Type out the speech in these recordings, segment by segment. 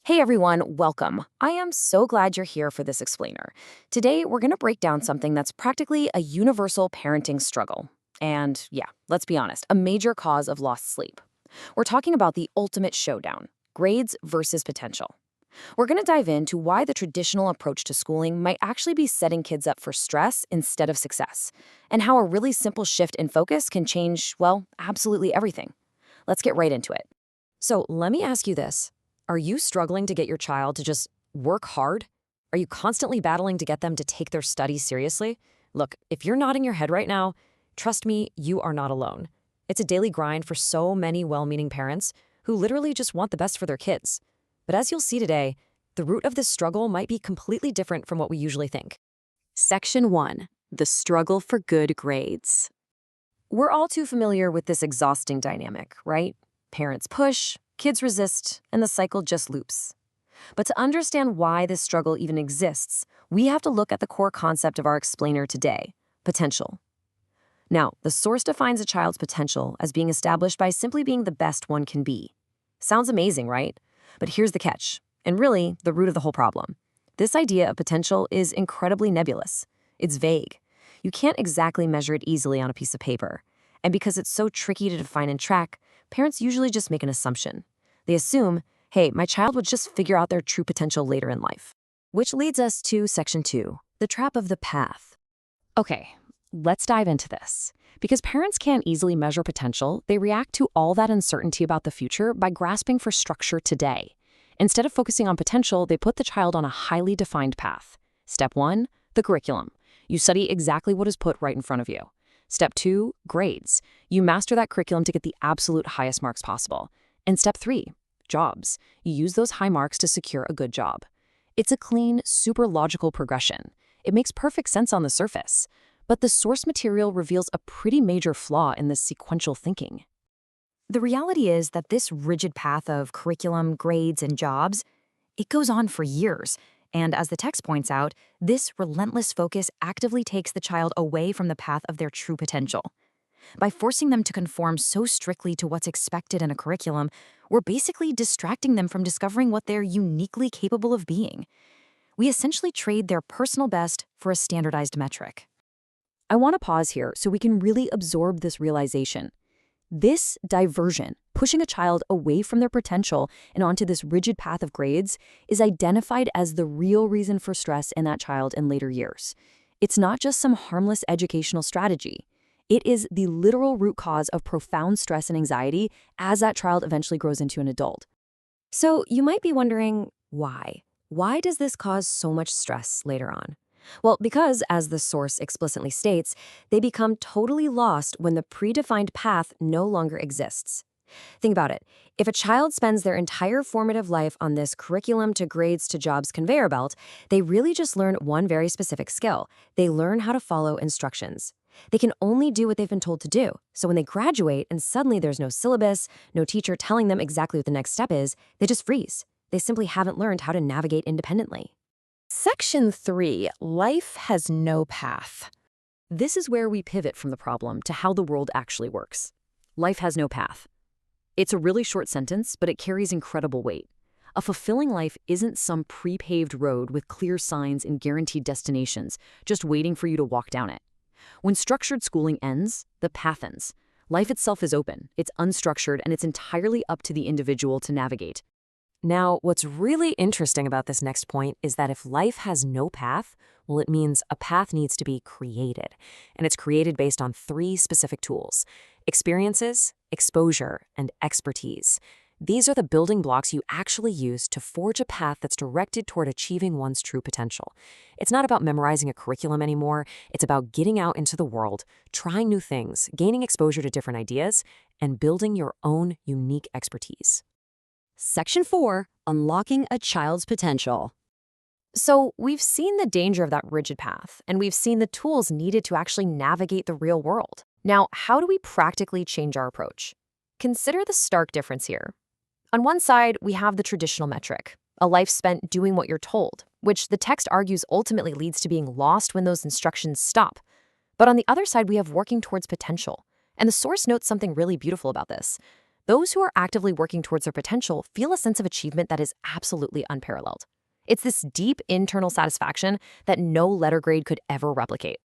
Hey everyone, welcome. I am so glad you're here for this explainer. Today, we're going to break down something that's practically a universal parenting struggle. And yeah, let's be honest, a major cause of lost sleep. We're talking about the ultimate showdown, grades versus potential. We're going to dive into why the traditional approach to schooling might actually be setting kids up for stress instead of success, and how a really simple shift in focus can change, well, absolutely everything. Let's get right into it. So let me ask you this. Are you struggling to get your child to just work hard? Are you constantly battling to get them to take their studies seriously? Look, if you're nodding your head right now, trust me, you are not alone. It's a daily grind for so many well-meaning parents who literally just want the best for their kids. But as you'll see today, the root of this struggle might be completely different from what we usually think. Section 1. The struggle for good grades. We're all too familiar with this exhausting dynamic, right? Parents push, kids resist, and the cycle just loops. But to understand why this struggle even exists, we have to look at the core concept of our explainer today, potential. Now, the source defines a child's potential as being established by simply being the best one can be. Sounds amazing, right? But here's the catch, and really the root of the whole problem. This idea of potential is incredibly nebulous. It's vague. You can't exactly measure it easily on a piece of paper. And because it's so tricky to define and track, parents usually just make an assumption. They assume, hey, my child would just figure out their true potential later in life. Which leads us to Section 2, the trap of the path. Okay, let's dive into this. Because parents can't easily measure potential, they react to all that uncertainty about the future by grasping for structure today. Instead of focusing on potential, they put the child on a highly defined path. Step 1, the curriculum. You study exactly what is put right in front of you. Step 2, grades. You master that curriculum to get the absolute highest marks possible. And Step 3, jobs. You use those high marks to secure a good job. It's a clean, super logical progression. It makes perfect sense on the surface. But the source material reveals a pretty major flaw in this sequential thinking. The reality is that this rigid path of curriculum, grades, and jobs, it goes on for years. And as the text points out, this relentless focus actively takes the child away from the path of their true potential. By forcing them to conform so strictly to what's expected in a curriculum, we're basically distracting them from discovering what they're uniquely capable of being. We essentially trade their personal best for a standardized metric. I want to pause here so we can really absorb this realization. This diversion, pushing a child away from their potential and onto this rigid path of grades, is identified as the real reason for stress in that child in later years. It's not just some harmless educational strategy. It is the literal root cause of profound stress and anxiety as that child eventually grows into an adult. So you might be wondering, why? Why does this cause so much stress later on? Well, because, as the source explicitly states, they become totally lost when the predefined path no longer exists. Think about it. If a child spends their entire formative life on this curriculum to grades to jobs conveyor belt, they really just learn one very specific skill. They learn how to follow instructions. They can only do what they've been told to do. So when they graduate and suddenly there's no syllabus, no teacher telling them exactly what the next step is, they just freeze. They simply haven't learned how to navigate independently. Section 3, life has no path. This is where we pivot from the problem to how the world actually works. Life has no path. It's a really short sentence, but it carries incredible weight. A fulfilling life isn't some pre-paved road with clear signs and guaranteed destinations, just waiting for you to walk down it. When structured schooling ends, the path ends. Life itself is open, it's unstructured, and it's entirely up to the individual to navigate. Now, what's really interesting about this next point is that if life has no path, well, it means a path needs to be created. And it's created based on 3 specific tools: experiences, exposure, and expertise. These are the building blocks you actually use to forge a path that's directed toward achieving one's true potential. It's not about memorizing a curriculum anymore. It's about getting out into the world, trying new things, gaining exposure to different ideas, and building your own unique expertise. Section 4, unlocking a child's potential. So we've seen the danger of that rigid path, and we've seen the tools needed to actually navigate the real world. Now, how do we practically change our approach? Consider the stark difference here. On one side, we have the traditional metric, a life spent doing what you're told, which the text argues ultimately leads to being lost when those instructions stop. But on the other side, we have working towards potential. And the source notes something really beautiful about this. Those who are actively working towards their potential feel a sense of achievement that is absolutely unparalleled. It's this deep internal satisfaction that no letter grade could ever replicate.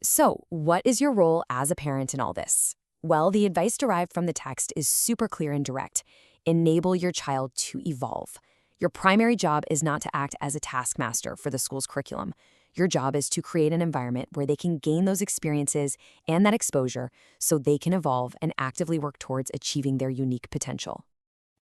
So, what is your role as a parent in all this? Well, the advice derived from the text is super clear and direct. Enable your child to evolve. Your primary job is not to act as a taskmaster for the school's curriculum. Your job is to create an environment where they can gain those experiences and that exposure so they can evolve and actively work towards achieving their unique potential.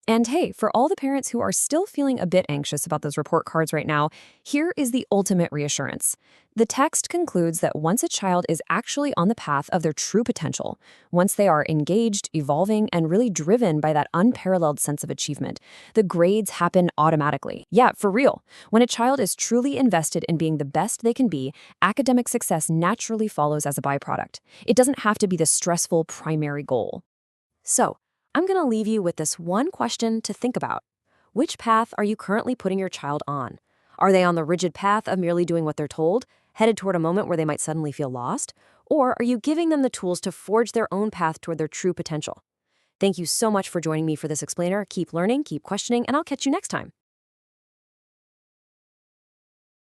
And hey, for all the parents who are still feeling a bit anxious about those report cards right now, here is the ultimate reassurance. The text concludes that once a child is actually on the path of their true potential, once they are engaged, evolving, and really driven by that unparalleled sense of achievement, the grades happen automatically. Yeah, for real. When a child is truly invested in being the best they can be, academic success naturally follows as a byproduct. It doesn't have to be the stressful primary goal. So, I'm going to leave you with this one question to think about. Which path are you currently putting your child on? Are they on the rigid path of merely doing what they're told, headed toward a moment where they might suddenly feel lost? Or are you giving them the tools to forge their own path toward their true potential? Thank you so much for joining me for this explainer. Keep learning, keep questioning, and I'll catch you next time.